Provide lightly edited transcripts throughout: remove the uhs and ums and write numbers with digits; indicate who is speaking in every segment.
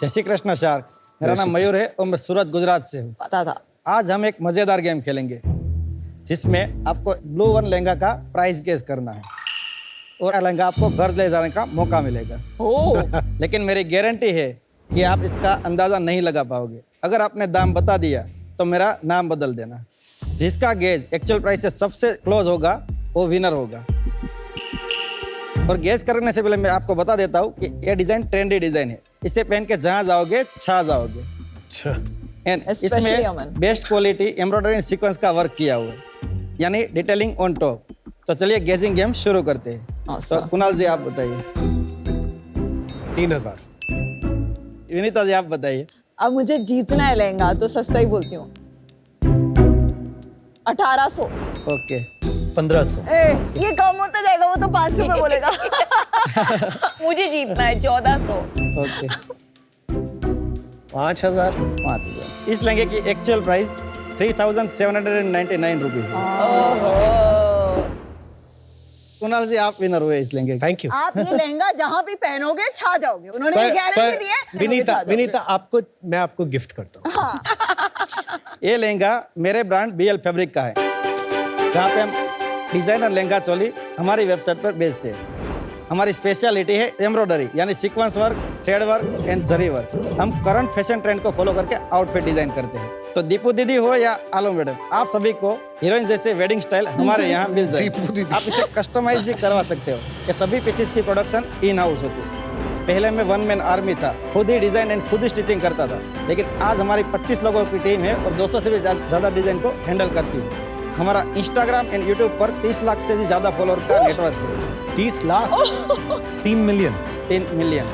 Speaker 1: जय श्री कृष्ण शार्क। मेरा नाम मयूर है और मैं सूरत गुजरात से हूँ।
Speaker 2: पता था।
Speaker 1: आज हम एक मजेदार गेम खेलेंगे जिसमें आपको ब्लू वन लहंगा का प्राइस गेस करना है और लहंगा आपको घर ले जाने का मौका मिलेगा। लेकिन मेरी गारंटी है कि आप इसका अंदाजा नहीं लगा पाओगे। अगर आपने दाम बता दिया तो मेरा नाम बदल देना। जिसका गेज एक्चुअल प्राइस से सबसे क्लोज होगा वो विनर होगा। और गेस करने से पहले मैं आपको बता देता हूँ कि ये डिजाइन ट्रेंडी डिजाइन है। इसे पहन के जहाँ जाओगे छा जाओगे।
Speaker 3: अच्छा।
Speaker 1: इसमें बेस्ट क्वालिटी एम्ब्रॉयडरी सीक्वेंस का वर्क किया हुआ है, यानी डिटेलिंग ऑन टॉप। तो चलिए गेजिंग गेम शुरू करते हैं। तो कुणाल जी आप बताइए।
Speaker 3: 3000।
Speaker 1: विनीता जी आप बताइए।
Speaker 2: अब मुझे जीतना है लहंगा तो सस्ता ही बोलती हूँ। 1800।
Speaker 1: ओके
Speaker 4: 1500।
Speaker 2: ये कम होता जाएगा, वो तो 500 पे बोलेगा।
Speaker 5: मुझे जीतना है 1400।
Speaker 1: ओके
Speaker 3: 5000।
Speaker 1: 5000। इस लहंगे की एक्चुअल प्राइस 3799 रुपीज है। कुणाल जी आप विनर हुए इस लहंगे।
Speaker 3: Thank you.
Speaker 2: आप ये लहंगा जहाँ भी पहनोगे छा जाओगे। उन्होंने गारंटी दी है।
Speaker 3: विनीता मैं आपको गिफ्ट करता हूँ।
Speaker 1: ये लहंगा मेरे ब्रांड BL फैब्रिक का है, जहाँ पे हम डिजाइनर लहंगा चोली हमारी वेबसाइट पर बेचते हैं। हमारी स्पेशलिटी है एम्ब्रॉयडरी, यानी sequence work, thread work and zari work. हम करंट फैशन ट्रेंड को फॉलो करके आउटफिट डिजाइन करते हैं। तो दीपू दीदी हो या आलो मैडम, आप सभी को हीरोइन जैसे वेडिंग स्टाइल हमारे यहाँ मिल जाएगी। आप इसे कस्टमाइज भी करवा सकते हो। ये सभी पीसेस की प्रोडक्शन इन हाउस होती है। पहले मैं वन मैन आर्मी था, खुद ही डिजाइन एंड खुद ही स्टिचिंग करता था, लेकिन आज हमारी 25 लोगों की टीम है और 200 से भी ज़्यादा डिजाइन को हैंडल करती है। हमारा इंस्टाग्राम एंड यूट्यूब पर 30 लाख से भी ज़्यादा फॉलोअर का नेटवर्क है।
Speaker 3: 30 लाख।
Speaker 4: 3 मिलियन।
Speaker 1: 3 मिलियन।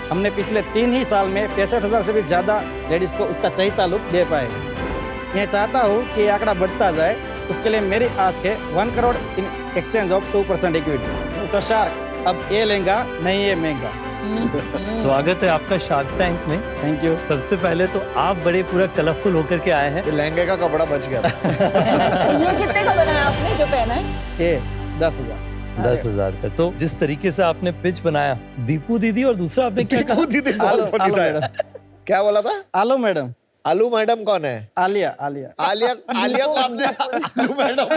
Speaker 1: हमने पिछले 3 ही साल में 65,000 से भी ज़्यादा लेडीज़ को उसका चहीता लुक दे पाए। मैं चाहता हूँ कि ये आंकड़ा बढ़ता जाए। उसके लिए मेरी आस्क है 1 crore in exchange of 2% equity. तो शार्क अब ये लहंगा नहीं है महंगा।
Speaker 4: स्वागत है आपका शार्क टैंक में।
Speaker 1: Thank you.
Speaker 4: सबसे पहले तो आप बड़े पूरा कलरफुल होकर के आए हैं।
Speaker 6: ये लहंगे का कपड़ा बच गया।
Speaker 2: ये कितने का बनाया आपने जो पहना है?
Speaker 1: ये 10,000।
Speaker 4: 10,000 का। तो जिस तरीके से आपने पिच बनाया, दीपू दीदी, और दूसरा आपने क्या कहा?
Speaker 6: दीदी बहुत फनी था।
Speaker 1: मैडम।
Speaker 6: क्या बोला था?
Speaker 1: आलो मैडम।
Speaker 6: आलू मैडम कौन है?
Speaker 1: आलिया
Speaker 6: को आपने आलू मैडम।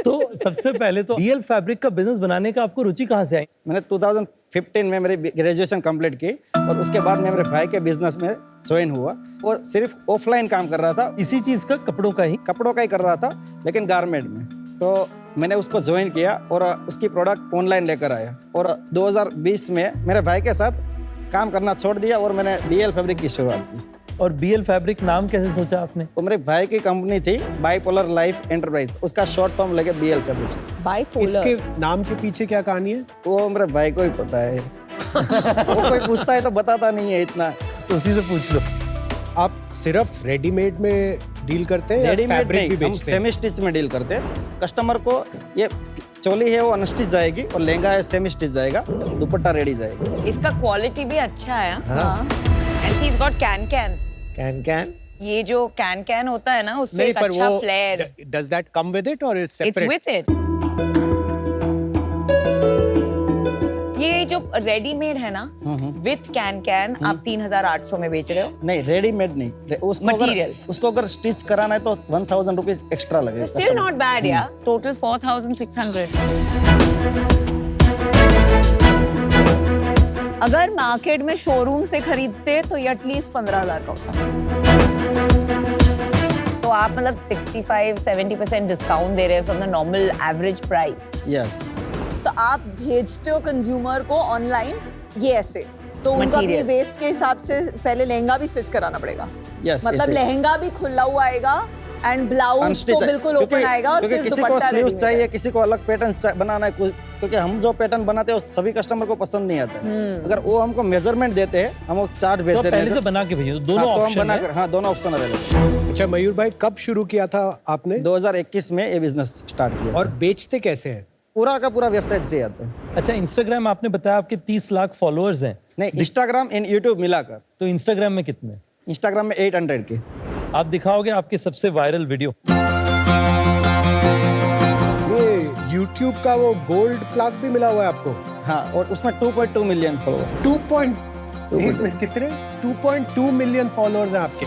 Speaker 4: तो सबसे पहले तो BL फैब्रिक का बिजनेस बनाने का आपको रुचि कहाँ से आई?
Speaker 1: मैंने 2015 में मेरी ग्रेजुएशन कंप्लीट की और उसके बाद मैं मेरे भाई के बिजनेस में ज्वाइन हुआ। वो सिर्फ ऑफलाइन काम कर रहा था,
Speaker 4: इसी चीज का, कपड़ों का ही
Speaker 1: कर रहा था, लेकिन गारमेंट में। तो मैंने उसको ज्वाइन किया और उसकी प्रोडक्ट ऑनलाइन लेकर आया। और 2020 में मेरे भाई के साथ काम करना छोड़ दिया और मैंने BL फैब्रिक की शुरुआत की।
Speaker 4: और BL फैब्रिक नाम कैसे सोचा आपने?
Speaker 1: वो मेरे भाई की कंपनी थी, बाइपोलर लाइफ एंटरप्राइज। उसका शॉर्ट फॉर्म लगे BL फैब्रिक।
Speaker 2: बाइपोलर।
Speaker 3: इसके नाम के पीछे क्या कहानी है?
Speaker 1: वो मेरे भाई को ही पता है। वो कोई पूछता है तो बताता नहीं है इतना।
Speaker 4: तो उसी से पूछ लो।
Speaker 3: आप सिर्फ रेडीमेड में डील करते हैं या
Speaker 1: रेडीमेड
Speaker 3: फैब्रिक भी
Speaker 1: नहीं, हम
Speaker 3: बेचते हैं?
Speaker 1: सेमी स्टिच में डील करते हैं। कस्टमर को ये चोली है वो अनस्टिच जाएगी और लहंगा है सेमी स्टिच जाएगा, दुपट्टा रेडी जाएगा।
Speaker 5: इसका क्वालिटी भी अच्छा है।
Speaker 2: हाँ।
Speaker 5: And he got can
Speaker 6: can
Speaker 5: ये जो कैन होता है ना, उससे एक अच्छा flair.
Speaker 3: Does that come with it और it's
Speaker 5: it's
Speaker 3: separate?
Speaker 5: With it. ये जो रेडीमेड है ना विथ कैन आप 3800 में बेच रहे हो।
Speaker 1: नहीं, रेडीमेड नहीं, उसको अगर स्टिच कराना है तो 1000 रुपीज एक्स्ट्रा लगेगा।
Speaker 5: स्टिल नॉट बैड यार। टोटल 4600।
Speaker 2: अगर मार्केट में शोरूम से खरीदते तो ये एटलीस्ट 15,000 का होता।
Speaker 5: तो आप मतलब 65-70% डिस्काउंट दे रहे हैं from the normal average price.
Speaker 1: Yes.
Speaker 2: तो आप भेजते हो कंज्यूमर को ऑनलाइन ये ऐसे, तो उनको अपनी
Speaker 5: Material.
Speaker 2: वेस्ट के हिसाब से पहले लहंगा भी स्टिच कराना पड़ेगा।
Speaker 1: यस,
Speaker 2: मतलब
Speaker 1: ऐसे।
Speaker 2: लहंगा भी खुला हुआ आएगा एंड ब्लाउज
Speaker 1: अनस्टिच
Speaker 2: तो बिल्कुल ओपन आएगा और
Speaker 1: क्योंकि
Speaker 2: सिर्फ
Speaker 1: किसी को
Speaker 2: दुपट्टा
Speaker 1: स्लीव्स
Speaker 2: ready
Speaker 1: चाहिए,
Speaker 2: मिलेगा।
Speaker 1: किसी को अलग पैटर्न बनाना है, क्योंकि हम जो पैटर्न बनाते हैं वो सभी कस्टमर को पसंद नहीं आता है। अगर वो हमको मेजरमेंट देते हैं, हम वो चार्ट भेज
Speaker 4: तो
Speaker 1: देते
Speaker 4: पहले से
Speaker 1: हैं।
Speaker 4: बना के भेजिए। तो दोनों
Speaker 1: तो हम
Speaker 4: ऑप्शन है।
Speaker 1: बनाकर, हाँ दोनों ऑप्शन अवेलेबल।
Speaker 3: अच्छा मयूर भाई, कब शुरू किया था आपने
Speaker 1: 2021 में ये बिजनेस स्टार्ट किया
Speaker 3: और
Speaker 1: था।
Speaker 3: बेचते कैसे हैं?
Speaker 1: पूरा का पूरा वेबसाइट से आता है।
Speaker 4: अच्छा, इंस्टाग्राम आपने बताया आपके 30 लाख फॉलोअर्स हैं।
Speaker 1: नहीं, इंस्टाग्राम एंड यूट्यूब मिलाकर।
Speaker 4: तो इंस्टाग्राम में कितने?
Speaker 1: इंस्टाग्राम में 800 के।
Speaker 4: आप दिखाओगे आपके सबसे वायरल वीडियो।
Speaker 3: ये YouTube का वो गोल्ड प्लग भी मिला हुआ है आपको?
Speaker 1: हाँ, और उसमें 2.2 मिलियन फॉलोवर।
Speaker 3: 1 मिनट कितने 2.2 मिलियन फॉलोअर्स हैं आपके।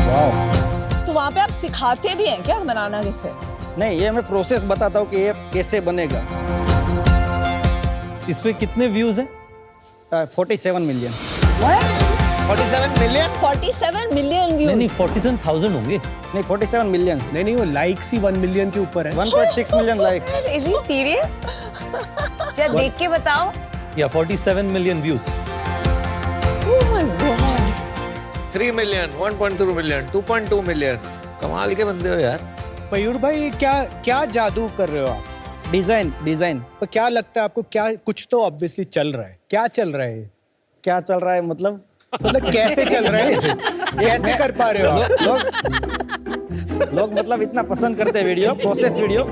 Speaker 3: वाह।
Speaker 2: तो वहाँ पे आप सिखाते भी हैं क्या बनाना कैसे?
Speaker 1: नहीं, ये मैं प्रोसेस बताता हूँ कि ये कैसे बनेगा।
Speaker 4: इसमें कितने व्यूज हैं?
Speaker 1: 47 मिलियन।
Speaker 6: 47 मिलियन
Speaker 2: 47 मिलियन
Speaker 4: नहीं
Speaker 2: व्यूज।
Speaker 4: 47,000 होंगे।
Speaker 1: नहीं, 47 मिलियन।
Speaker 3: नहीं वो लाइक्स ही 1 मिलियन के ऊपर है।
Speaker 1: 1.6 million likes.
Speaker 5: Is he serious? जरा देख के बताओ।
Speaker 4: या 47 million views.
Speaker 2: Oh my God.
Speaker 6: 3 million 1.2 million 2.2 million कमाल के बंदे हो यार।
Speaker 3: मयूर भाई क्या जादू कर रहे हो आप?
Speaker 1: डिजाइन
Speaker 3: तो क्या लगता है आपको, क्या कुछ तो ऑब्वियसली चल रहा है, क्या चल रहा है?
Speaker 1: क्या चल रहा है मतलब
Speaker 3: कैसे चल रहा है? कैसे कर पा रहे हो आप?
Speaker 1: लोग मतलब इतना पसंद करते हैं वीडियो, प्रोसेस वीडियो।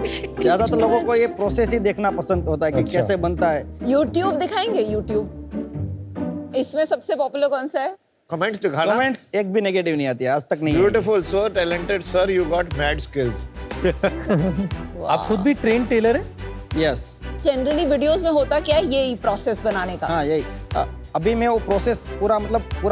Speaker 1: ज्यादातर लोगों को ये प्रोसेस ही देखना पसंद होता है कि
Speaker 3: अच्छा।
Speaker 1: कैसे बनता है।
Speaker 2: YouTube दिखाएंगे YouTube। इसमें सबसे पॉपुलर कौन सा है?
Speaker 6: कमेंट्स दिखाना।
Speaker 1: कमेंट्स एक भी नेगेटिव नहीं आती है, आज तक नहीं आई।
Speaker 6: Beautiful, so talented sir, you got mad skills.
Speaker 4: आप खुद भी ट्रेन टेलर हैं?
Speaker 1: यस।
Speaker 2: जनरली वीडियोस में होता क्या है, यही प्रोसेस बनाने का?
Speaker 1: हाँ, यही। अभी मैं वो प्रोसेस पूरा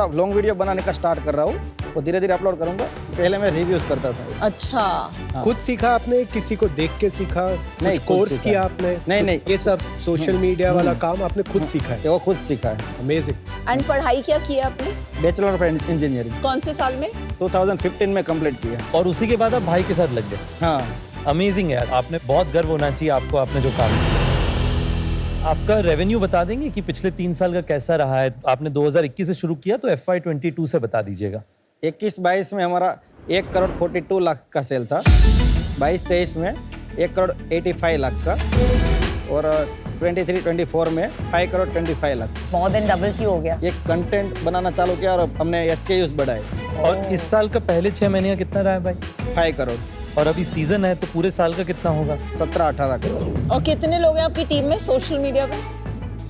Speaker 1: लॉन्ग वीडियो बनाने का स्टार्ट कर रहा हूँ, वो धीरे धीरे अपलोड करूंगा। पहले मैं रिव्यूज करता था।
Speaker 2: अच्छा।
Speaker 3: खुद सीखा आपने, किसी को देख के सीखा,
Speaker 1: नहीं,
Speaker 3: कुछ
Speaker 1: खुद
Speaker 3: कोर्स
Speaker 1: सीखा।
Speaker 3: किया आपने?
Speaker 1: नहीं।
Speaker 3: ये सब सोशल मीडिया वाला काम आपने खुद सीखा है?
Speaker 1: वो खुद सीखा है।
Speaker 3: अमेजिंग।
Speaker 2: एंड पढ़ाई क्या की है आपने?
Speaker 1: बैचलर ऑफ इंजीनियरिंग
Speaker 2: कौन से साल में?
Speaker 1: 2015 में कंप्लीट किया।
Speaker 4: और उसी के बाद आप भाई के साथ लग गए।
Speaker 1: हाँ,
Speaker 4: अमेजिंग यार, आपने बहुत गर्व होना चाहिए आपको, आपने जो काम किया। आपका रेवेन्यू बता देंगे कि पिछले 3 साल का कैसा रहा है? आपने 2021 से शुरू किया, तो FY22 से बता दीजिएगा।
Speaker 1: 21-22 में हमारा 1 करोड़ 42 लाख का सेल था। 22-23 में 1 करोड़ 85 लाख का, और 23-24 में 5 crore 25 lakh.
Speaker 5: More than double क्यों हो गया?
Speaker 1: ये कंटेंट बनाना चालू किया और हमने SKUs बढ़ाए।
Speaker 4: और इस साल का पहले 6 महीने का कितना रहा है भाई?
Speaker 1: 5 करोड़।
Speaker 4: और अभी सीजन है, तो पूरे साल का कितना होगा?
Speaker 1: 17-18 करोड़।
Speaker 2: और कितने लोग हैं आपकी टीम में सोशल मीडिया पे?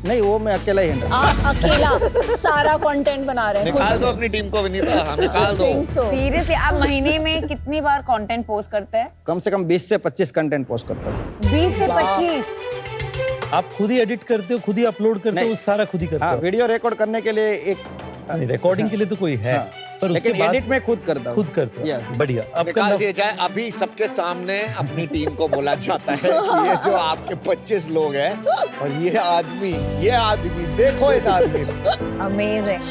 Speaker 1: नहीं, वो मैं अकेला ही हैंडल।
Speaker 2: आप अकेला सारा कंटेंट बना रहे हैं?
Speaker 6: निकाल दो अपनी टीम को, विनीता, हम निकाल दो।
Speaker 5: सीरियसली, आप महीने में कितनी बार कंटेंट पोस्ट करते हैं?
Speaker 1: कम से कम 20 से 25 कंटेंट पोस्ट करता हूँ।
Speaker 5: 20 से 25?
Speaker 4: आप खुद ही एडिट करते हो, खुद ही अपलोड करते हो,
Speaker 1: नहीं।
Speaker 4: सारा खुद ही करते
Speaker 1: हाँ,
Speaker 4: हो?
Speaker 1: वीडियो रिकॉर्ड करने के लिए एक
Speaker 4: रिकॉर्डिंग के लिए तो कोई है,
Speaker 1: हाँ,
Speaker 4: पर उसके
Speaker 1: लेकिन
Speaker 4: बाद
Speaker 1: एडिट में खुद करता हूँ।
Speaker 4: खुद करते हो।
Speaker 1: Yes।
Speaker 4: बढ़िया। अब
Speaker 6: निकाल दिया जाए अभी सबके सामने। अपनी टीम को बोला जाता है कि ये जो आपके 25 लोग हैं, और ये आदमी देखो इस आदमी को।
Speaker 5: अमेजिंग।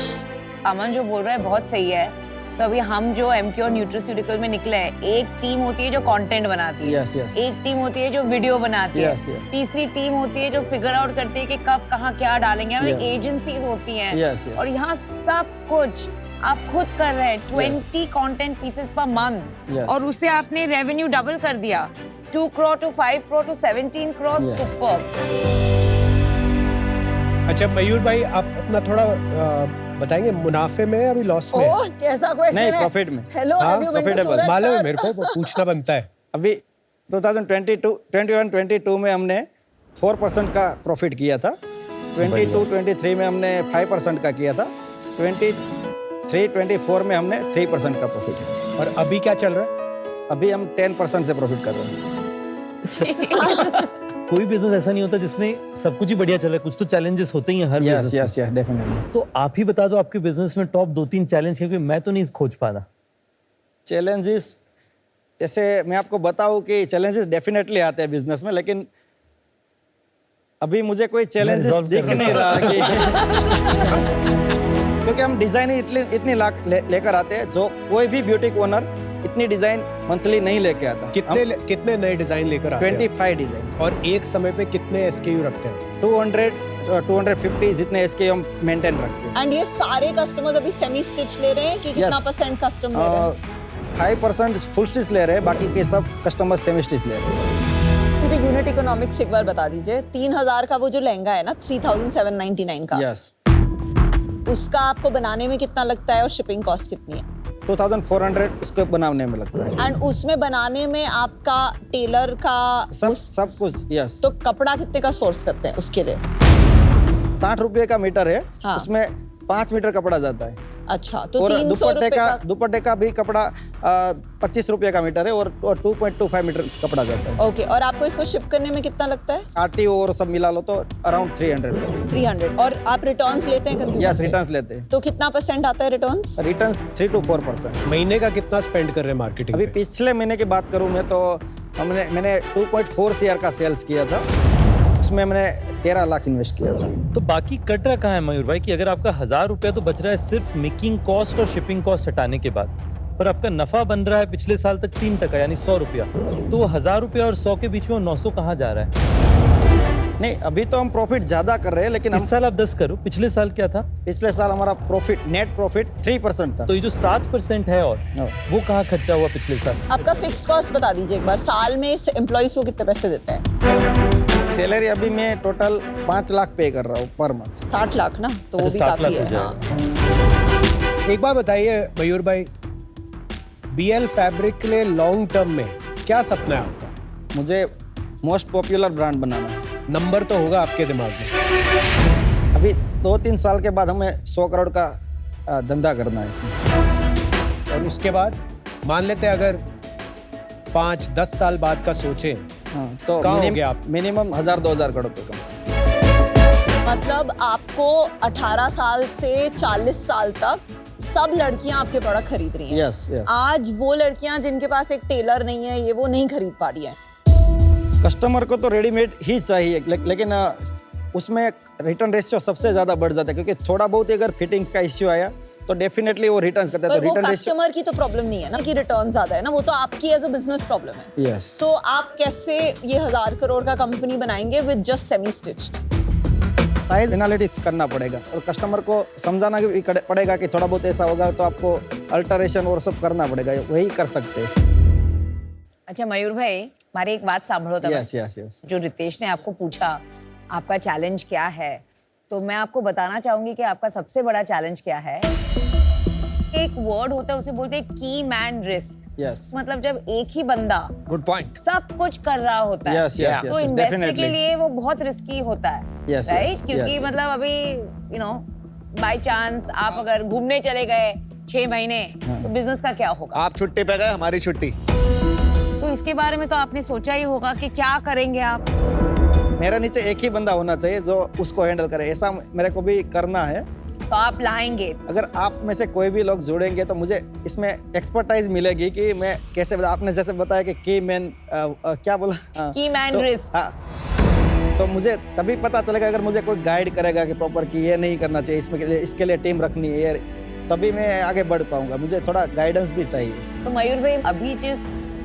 Speaker 5: अमन जो बोल रहा है बहुत सही है। तो अभी हम जो MQ और न्यूट्रास्यूटिकल में निकले हैं, एक टीम होती है जो कंटेंट बनाती है,
Speaker 1: Yes।
Speaker 5: एक टीम होती है जो वीडियो बनाती है,
Speaker 1: Yes।
Speaker 5: तीसरी टीम होती है जो फिगर आउट करती है कि कब कहाँ क्या डालेंगे।
Speaker 1: Yes।
Speaker 5: एजेंसीज होती हैं।
Speaker 1: Yes।
Speaker 5: और यहाँ सब कुछ आप खुद कर रहे हैं। 20 content pieces per month.
Speaker 1: Yes।
Speaker 5: और उससे आपने रेवेन्यू डबल कर दिया, 2 crore to 5 crore to 17 crore.
Speaker 1: Yes।
Speaker 5: Super.
Speaker 3: अच्छा मयूर भाई, आप अपना थोड़ा बताएंगे, मुनाफे में अभी लॉस में?
Speaker 2: ओह, कैसा क्वेश्चन
Speaker 1: नहीं,
Speaker 2: है?
Speaker 1: प्रॉफिट में।
Speaker 2: हेलो,
Speaker 3: हाँ,
Speaker 2: have you been to
Speaker 1: profitable।
Speaker 2: सूरत,
Speaker 3: मालूम है
Speaker 2: sir?
Speaker 3: मेरे को, पूछना बनता है।
Speaker 1: अभी 2021-22 में हमने 4% का प्रॉफिट किया था। 22-23 में हमने 5% का किया था। 23-24 में हमने 3% का प्रॉफिट किया।
Speaker 3: और अभी क्या चल रहा है?
Speaker 1: अभी हम 10% से प्रॉफिट कर रहे हैं।
Speaker 4: कोई बिजनेस ऐसा नहीं होता जिसमें सब कुछ ही बढ़िया चल रहा है, कुछ तो चैलेंजेस होते ही हैं हर
Speaker 1: यस
Speaker 4: बिजनेस में।
Speaker 1: Yes yes, definitely.
Speaker 4: तो आप ही बता दो आपके बिजनेस में टॉप 2-3 चैलेंज, क्योंकि मैं तो नहीं खोज पा रहा।
Speaker 1: चैलेंजेस, जैसे मैं आपको बताऊं कि चैलेंजेस डेफिनेटली आते हैं बिजनेस में, लेकिन अभी मुझे कोई चैलेंजेस
Speaker 4: resolve
Speaker 1: दिख
Speaker 4: कर
Speaker 1: नहीं रहा कि क्योंकि हम डिजाइन ही इतनी लेकर आते हैं, जो कोई भी ब्यूटी ओनर इतनी डिजाइन मंथली नहीं लेके आता।
Speaker 3: कितने नए डिजाइन लेकर आते हैं?
Speaker 1: 25 डिजाइन।
Speaker 3: और एक समय पे कितने SKU रखते हैं?
Speaker 1: 250 जितने SKU हम मेंटेन रखते हैं।
Speaker 2: एंड ये सारे कस्टमर्स अभी सेमी स्टिच ले रहे हैं कि कितना
Speaker 1: Yes।
Speaker 2: परसेंट कस्टम ले रहे हैं?
Speaker 1: 5% फुल स्टिच ले रहे हैं, बाकी के सब कस्टमर सेमी स्टिच ले रहे हैं।
Speaker 2: मुझे यूनिट इकोनॉमिक्स एक बार बता दीजिए। 3000 का वो जो लहंगा है ना, 3799 का,
Speaker 1: यस।
Speaker 2: उसका आपको बनाने में कितना लगता है और शिपिंग कॉस्ट कितनी है?
Speaker 1: 2400 उसको बनाने में लगता है।
Speaker 2: एंड उसमें बनाने में आपका टेलर का
Speaker 1: सब कुछ। यस।
Speaker 2: तो कपड़ा कितने का सोर्स करते हैं उसके लिए?
Speaker 1: 60 रुपये का मीटर है।
Speaker 2: हाँ।
Speaker 1: उसमें 5 मीटर कपड़ा जाता है।
Speaker 2: अच्छा, तो
Speaker 1: और
Speaker 2: 300
Speaker 1: दुपट्टे
Speaker 2: रुपए
Speaker 1: का
Speaker 2: का।
Speaker 1: दुपट्टे का भी कपड़ा 25 रुपये का मीटर है और 2.25 मीटर कपड़ा जाता है।
Speaker 2: ओके, और आपको इसको शिप करने में कितना लगता है?
Speaker 1: RTO और सब मिला लो तो अराउंड 300।
Speaker 2: 300। और आप रिटर्न्स लेते हैं कंज्यूमर
Speaker 1: यस,
Speaker 2: से?
Speaker 1: रिटर्न्स लेते हैं।
Speaker 2: तो कितना % आता है रिटर्न्स?
Speaker 1: Returns 3 to 4%।
Speaker 3: महीने का कितना स्पेंड कर रहे हैं मार्केटिंग
Speaker 1: अभी
Speaker 3: पे?
Speaker 1: पिछले महीने की बात करूं मैं तो मैंने 2.4 CR का सेल्स किया था, उसमें मैंने 13 लाख इन्वेस्ट किया था।
Speaker 4: तो बाकी कट रहा कहाँ है मयूर भाई कि अगर आपका 1000 रुपया तो बच रहा है सिर्फ मेकिंग कॉस्ट और शिपिंग कॉस्ट हटाने के बाद, पर आपका नफा बन रहा है पिछले साल तक 3% यानी 100 रुपया, तो 1000 रुपया और 100 के बीच में वो 900 कहाँ जा रहा है?
Speaker 1: नहीं, अभी तो हम प्रॉफिट ज्यादा कर रहे हैं, लेकिन हम
Speaker 4: इस साल आप 10 करो, पिछले साल क्या था?
Speaker 1: पिछले साल हमारा प्रॉफिट, नेट प्रॉफिट 3% था।
Speaker 4: तो ये जो 7% है और वो कहाँ खर्चा हुआ पिछले साल?
Speaker 2: आपका फिक्स्ड कॉस्ट बता दीजिए एक बार, साल में एम्प्लॉइज को कितने पैसे देते हैं?
Speaker 1: सैलरी अभी मैं टोटल 5 लाख पे कर रहा हूँ पर मंथ।
Speaker 2: 60 लाख ना, तो वो
Speaker 4: अच्छा,
Speaker 2: भी
Speaker 4: 7
Speaker 2: काफी
Speaker 4: लाख
Speaker 2: है।
Speaker 4: हो
Speaker 2: हाँ।
Speaker 3: एक बार बताइए मयूर भाई, BL फैब्रिक के लिए लॉन्ग टर्म में क्या सपना है आपका?
Speaker 1: मुझे मोस्ट पॉपुलर ब्रांड बनाना है।
Speaker 3: नंबर तो होगा आपके दिमाग में।
Speaker 1: अभी 2-3 साल के बाद हमें 100 करोड़ का धंधा करना है इसमें।
Speaker 3: और उसके बाद मान लेते हैं अगर 5-10 साल बाद का सोचें,
Speaker 1: हाँ, तो
Speaker 3: कहाँ होंगे आप?
Speaker 1: मिनिमम 1000-2000 करोड़ तक।
Speaker 2: मतलब आपको 18 साल से 40 साल तक सब लड़कियां आपके प्रोडक्ट खरीद रही हैं।
Speaker 1: Yes yes.
Speaker 2: आज वो लड़कियां जिनके पास एक टेलर नहीं है, ये वो नहीं खरीद पा रही हैं।
Speaker 1: कस्टमर को तो रेडीमेड ही चाहिए, लेकिन उसमें रिटर्न रेशियो सबसे ज्यादा बढ़ जाता है, क्योंकि थोड़ा बहुत अगर फिटिंग का इश्यू आया तो डेफिनेटली वो रिटर्न करता है।
Speaker 2: पर
Speaker 1: तो
Speaker 2: वो
Speaker 1: रिटर्न रेशियो,
Speaker 2: कस्टमर की तो प्रॉब्लम नहीं है ना कि रिटर्न ज्यादा है ना, वो तो आपकी एज अ बिजनेस प्रॉब्लम है।
Speaker 1: यस।
Speaker 2: तो आप कैसे ये 1000 करोड़ का कंपनी बनाएंगे with just semi stitched?
Speaker 1: Size analytics करना पड़ेगा और कस्टमर को समझाना भी पड़ेगा कि थोड़ा बहुत ऐसा होगा तो आपको अल्टरेशन और सब करना पड़ेगा, वही कर सकते हैं।
Speaker 5: अच्छा मयूर भाई, हमारी एक बात सांभो तब।
Speaker 1: Yes yes yes.
Speaker 5: जो रितेश ने आपको पूछा आपका चैलेंज क्या है, तो मैं आपको बताना चाहूंगी कि आपका सबसे बड़ा चैलेंज क्या है। एक वर्ड होता है, उसे बोलते हैं की मैन रिस्क।
Speaker 1: यस।
Speaker 5: मतलब जब एक ही बंदा
Speaker 6: गुड पॉइंट।
Speaker 5: सब कुछ कर रहा होता है,
Speaker 1: Yes, yes,
Speaker 5: तो
Speaker 1: yes,
Speaker 5: इन्वेस्टर के
Speaker 1: definitely.
Speaker 5: लिए वो बहुत रिस्की होता है,
Speaker 1: Yes,
Speaker 5: राइट?
Speaker 1: yes,
Speaker 5: क्योंकि
Speaker 1: yes,
Speaker 5: मतलब अभी बाय चांस आप अगर घूमने चले गए 6 महीने, तो बिजनेस का क्या होगा?
Speaker 6: आप छुट्टी पे गए, हमारी छुट्टी।
Speaker 5: तो इसके बारे में तो आपने सोचा ही होगा कि क्या करेंगे आप।
Speaker 1: मेरे नीचे एक ही बंदा होना चाहिए जो उसको हैंडल करे, ऐसा मेरे को भी करना है।
Speaker 5: तो आप लाएंगे।
Speaker 1: अगर आप में से कोई भी लोग जुड़ेंगे तो मुझे इसमें एक्सपर्टाइज मिलेगी कि मैं कैसे, आपने जैसे बताया कि की मैन क्या बोला,
Speaker 5: की मैन
Speaker 1: तो,
Speaker 5: रिस्क।
Speaker 1: हाँ, तो मुझे तभी पता चलेगा अगर मुझे कोई गाइड करेगा कि प्रॉपर कि ये नहीं करना चाहिए, इसके लिए टीम रखनी है, तभी मैं आगे बढ़ पाऊंगा। मुझे थोड़ा गाइडेंस भी चाहिए इसमें।
Speaker 5: तो मयूर भाई, अभी जिस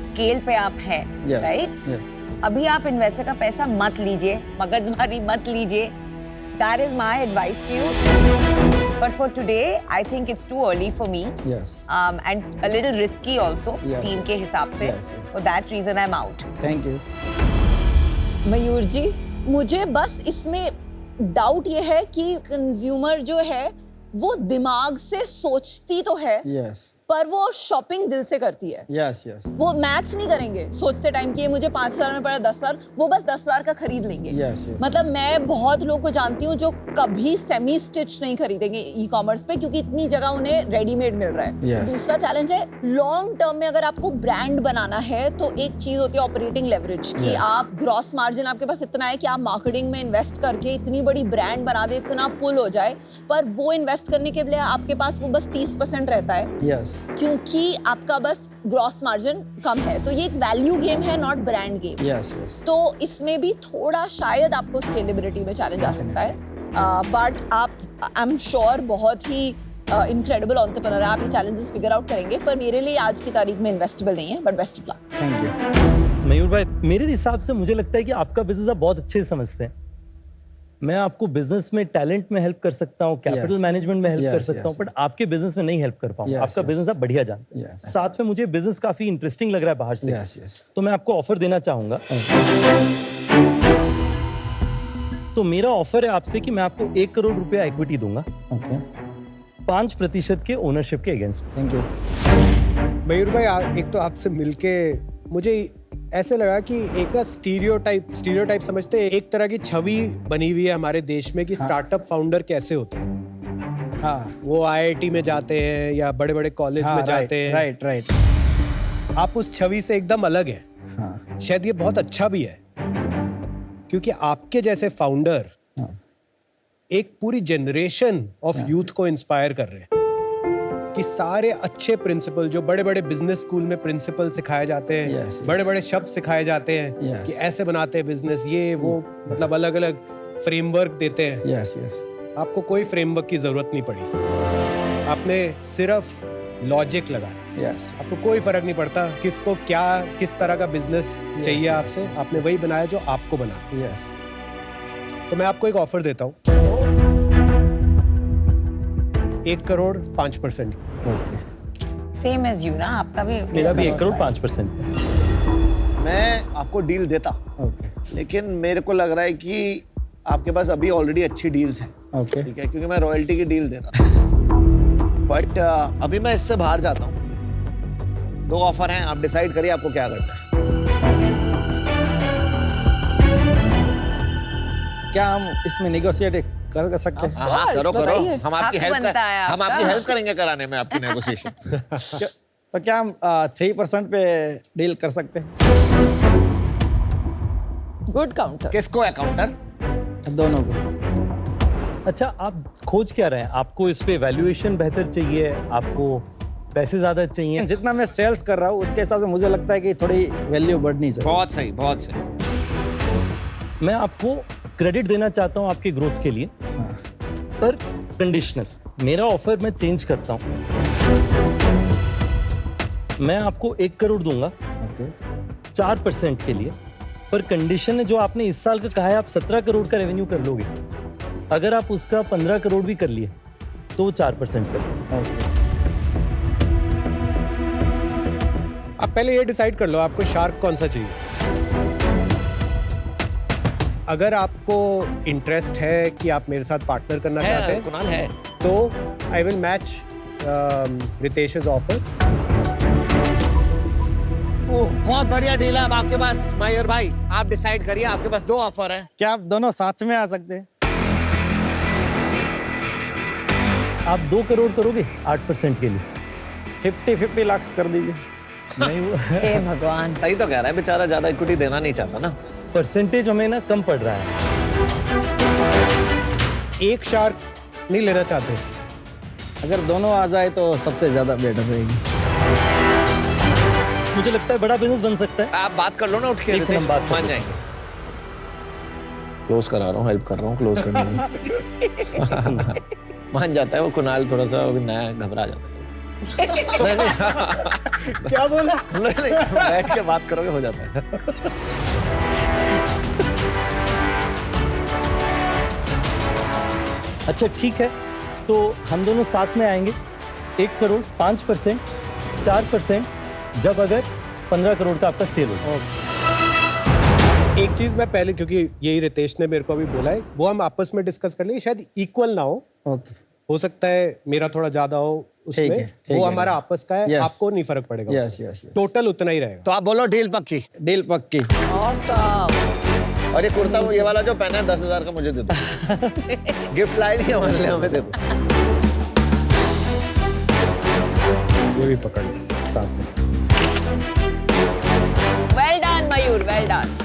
Speaker 5: स्केल पे आप हैं, राइट?
Speaker 1: यस।
Speaker 5: अभी आप इन्वेस्टर का पैसा मत लीजिए, मगजमारी मत लीजिए। That is my advice to you. But for today, I think it's too early for me.
Speaker 1: Yes.
Speaker 5: And a little risky also,
Speaker 1: Yes.
Speaker 5: team के हिसाब से.
Speaker 1: Yes, yes.
Speaker 5: For that reason, I'm out.
Speaker 1: Thank you.
Speaker 2: Mayur ji, मुझे बस इसमें doubt ये है कि consumer जो है वो दिमाग से सोचती तो है,
Speaker 1: यस
Speaker 2: पर वो शॉपिंग दिल से करती है।
Speaker 1: Yes yes.
Speaker 2: वो मैथ्स नहीं करेंगे सोचते टाइम कि ये मुझे 5,000 में पड़ा 10,000, वो बस 10,000 का खरीद लेंगे।
Speaker 1: Yes, yes.
Speaker 2: मतलब मैं बहुत लोगों को जानती हूँ जो कभी सेमी स्टिच नहीं खरीदेंगे ई कॉमर्स पे, क्योंकि इतनी जगह उन्हें रेडीमेड मिल रहा है।
Speaker 1: Yes.
Speaker 2: दूसरा चैलेंज है लॉन्ग टर्म में अगर आपको ब्रांड बनाना है तो एक चीज होती है ऑपरेटिंग लेवरेज कि
Speaker 1: Yes.
Speaker 2: आप ग्रॉस मार्जिन आपके पास इतना है कि आप मार्केटिंग में इन्वेस्ट करके इतनी बड़ी ब्रांड बना दे, इतना पुल हो जाए, पर वो इन्वेस्ट करने के लिए आपके पास वो बस 30% रहता है,
Speaker 1: यस
Speaker 2: क्योंकि आपका बस ग्रॉस मार्जिन कम है। तो ये एक वैल्यू गेम है, not brand game.
Speaker 1: Yes yes.
Speaker 2: तो इसमें भी थोड़ा शायद आपको स्केलेबिलिटी में चैलेंज आ सकता है, बट आप आई एम श्योर बहुत ही इनक्रेडिबल एंटरप्रेन्योर है, आप ये चैलेंजेस फिगर आउट करेंगे। पर मेरे लिए आज की तारीख में इन्वेस्टेबल नहीं है, but best of luck.
Speaker 1: Thank you.
Speaker 4: Mayur भाई, मेरे हिसाब से मुझे लगता है कि आपका बिजनेस आप बहुत अच्छे से समझते हैं। मैं आपको बिजनेस में टैलेंट में हेल्प कर सकता हूँ, कैपिटल
Speaker 1: Yes.
Speaker 4: मैनेजमेंट में हेल्प कर
Speaker 1: Yes,
Speaker 4: सकता हूँ,
Speaker 1: yes.
Speaker 4: बट आपके बिजनेस में नहीं हेल्प कर पाऊंगा।
Speaker 1: Yes,
Speaker 4: आपका
Speaker 1: yes.
Speaker 4: बिजनेस आप बढ़िया जानते हैं।
Speaker 1: Yes.
Speaker 4: साथ में मुझे बिजनेस काफी इंटरेस्टिंग लग रहा है बाहर से।
Speaker 1: Yes yes.
Speaker 4: तो मैं आपको ऑफर देना चाहूंगा। तो मेरा ऑफर है आपसे कि मैं आपको 1 करोड़ रुपया इक्विटी दूंगा,
Speaker 1: ओके
Speaker 4: 5% के ओनरशिप के अगेंस्ट।
Speaker 1: Thank you.
Speaker 3: मयूर भाई, एक तो आपसे मिलके मुझे ऐसे लगा कि एक स्टीरियोटाइप समझते हैं, एक तरह की छवि बनी हुई है हमारे देश में कि स्टार्टअप फाउंडर कैसे होते हैं।
Speaker 1: हाँ
Speaker 3: वो आईआईटी में जाते हैं या बड़े बड़े कॉलेज में जाते हैं,
Speaker 1: राइट राइट।
Speaker 3: आप उस छवि से एकदम अलग है।
Speaker 1: हाँ
Speaker 3: शायद ये बहुत अच्छा भी है, क्योंकि आपके जैसे फाउंडर एक पूरी जनरेशन ऑफ यूथ को इंस्पायर कर रहे हैं कि सारे अच्छे प्रिंसिपल जो बड़े बड़े बिजनेस स्कूल में प्रिंसिपल सिखाए जाते हैं,
Speaker 1: Yes, yes.
Speaker 3: बड़े बड़े शब्द सिखाए जाते हैं
Speaker 1: Yes.
Speaker 3: कि ऐसे बनाते हैं बिजनेस, ये वो, मतलब अलग अलग फ्रेमवर्क देते हैं।
Speaker 1: यस यस
Speaker 3: आपको कोई फ्रेमवर्क की जरूरत नहीं पड़ी, आपने सिर्फ लॉजिक लगाया।
Speaker 1: यस
Speaker 3: आपको कोई फर्क नहीं पड़ता किसको क्या किस तरह का बिजनेस चाहिए
Speaker 1: yes,
Speaker 3: आपसे,
Speaker 1: yes.
Speaker 3: आपने वही बनाया जो आपको बना।
Speaker 1: यस।
Speaker 3: तो मैं आपको एक ऑफर देता हूँ, 1 crore 5%।
Speaker 1: Okay
Speaker 5: same as you ना, आपका भी
Speaker 4: मेरा भी 1 करोड़ 5%।
Speaker 6: मैं आपको डील देता,
Speaker 1: ओके
Speaker 6: लेकिन मेरे को लग रहा है कि आपके पास अभी ऑलरेडी अच्छी डील्स हैं,
Speaker 1: ओके
Speaker 6: ठीक है, क्योंकि मैं रॉयल्टी की डील दे रहा था। बट अभी मैं इससे बाहर जाता हूँ। 2 ऑफर हैं, आप डिसाइड करिए आपको क्या करना है।
Speaker 1: क्या हम इसमें निगोशिएट कर सकते हैं?
Speaker 6: हाँ करो करो,
Speaker 2: बताइए।
Speaker 6: हम आपकी
Speaker 5: हक
Speaker 6: हेल्प
Speaker 5: बनता है
Speaker 6: हम
Speaker 5: आपका।
Speaker 6: आपकी हेल्प करेंगे कराने में आपकी नेगोशिएशन।
Speaker 1: तो क्या हम 3% पे डील कर सकते हैं?
Speaker 2: Good counter.
Speaker 6: किसको है काउंटर?
Speaker 1: दोनों को।
Speaker 4: अच्छा, आप खोज क्या रहे हैं? आपको इस पे वैल्यूएशन बेहतर चाहिए, आपको पैसे ज्यादा चाहिए?
Speaker 1: जितना मैं सेल्स कर रहा हूँ उसके हिसाब से मुझे लगता है कि थोड़ी वैल्यू बढ़नी चाहिए।
Speaker 6: बहुत सही, बहुत सही।
Speaker 4: मैं आपको क्रेडिट देना चाहता हूं आपके ग्रोथ के लिए, पर कंडीशनल। मेरा ऑफर मैं चेंज करता हूं। मैं आपको 1 करोड़ दूंगा
Speaker 1: ओके
Speaker 4: 4% के लिए, पर कंडीशन है जो आपने इस साल का कहा है, आप 17 करोड़ का रेवेन्यू कर लोगे। अगर आप उसका 15 करोड़ भी कर लिए तो 4% कर।
Speaker 1: ओके
Speaker 3: आप पहले ये डिसाइड कर लो आपको शार्क कौन सा चाहिए। अगर आपको इंटरेस्ट है कि आप मेरे साथ पार्टनर करना चाहते
Speaker 6: है
Speaker 3: हैं
Speaker 6: कुणाल है।
Speaker 3: तो आई विल मैच रितेश's ऑफर।
Speaker 6: तो बहुत बढ़िया डील है अब आपके पास मयूर भाई, आप डिसाइड करिए, आपके पास 2 ऑफर हैं।
Speaker 1: क्या आप दोनों साथ में आ सकते हैं?
Speaker 4: आप 2 करोड़ करोगे 8% के लिए?
Speaker 1: 50-50 लाख कर दीजिए।
Speaker 4: नहीं, वो
Speaker 5: हे भगवान।
Speaker 6: सही तो कह रहा है बेचारा, ज्यादा इक्विटी देना नहीं चाहता ना।
Speaker 4: परसेंटेज हमें ना कम पड़ रहा है।
Speaker 3: एक शार्क नहीं लेना चाहते?
Speaker 1: अगर दोनों आ जाए तो सबसे ज्यादा बेटर रहेगी।
Speaker 4: मुझे लगता है बड़ा बिजनेस बन सकता है।
Speaker 6: आप बात कर लो ना उठ के,
Speaker 4: एक से हम
Speaker 6: रितेश,
Speaker 4: बात कर
Speaker 6: मान
Speaker 4: लो।
Speaker 6: जाएंगे। क्लोज करा रहा हूँ, हेल्प कर रहा हूँ क्लोज करने में। मान जाता है वो कुणाल, थोड़ा सा अभी नया घबरा जाता है। नहीं, नहीं,
Speaker 3: क्या बोला?
Speaker 6: नहीं, नहीं, बैठ के बात करोगे हो जाता है।
Speaker 4: अच्छा ठीक है, तो हम दोनों साथ में आएंगे। 1 करोड़ 5%, 4% जब अगर 15 करोड़ का आपका सेल हो।
Speaker 3: एक चीज मैं पहले, क्योंकि यही रितेश ने मेरे को अभी बोला है, वो हम आपस में डिस्कस कर लेंगे। शायद इक्वल ना
Speaker 1: ओके
Speaker 3: हो सकता है मेरा थोड़ा ज्यादा हो उसमें,
Speaker 1: ठीक है।
Speaker 3: वो हमारा आपस का है।
Speaker 1: Yes.
Speaker 3: आपको नहीं फर्क पड़ेगा
Speaker 1: Yes,
Speaker 3: उससे।
Speaker 1: yes, yes.
Speaker 3: टोटल उतना ही रहेगा।
Speaker 6: तो आप बोलो डील पक्की।
Speaker 1: डील पक्की।
Speaker 6: और ये कुर्ता ये वाला जो पहना है 10,000 का मुझे दे दो। गिफ्ट लाई नहीं हमारे लिए, हमें दे दो।
Speaker 3: ये भी पकड़ लो साथ में।
Speaker 5: वेल डन मयूर, वेल डन।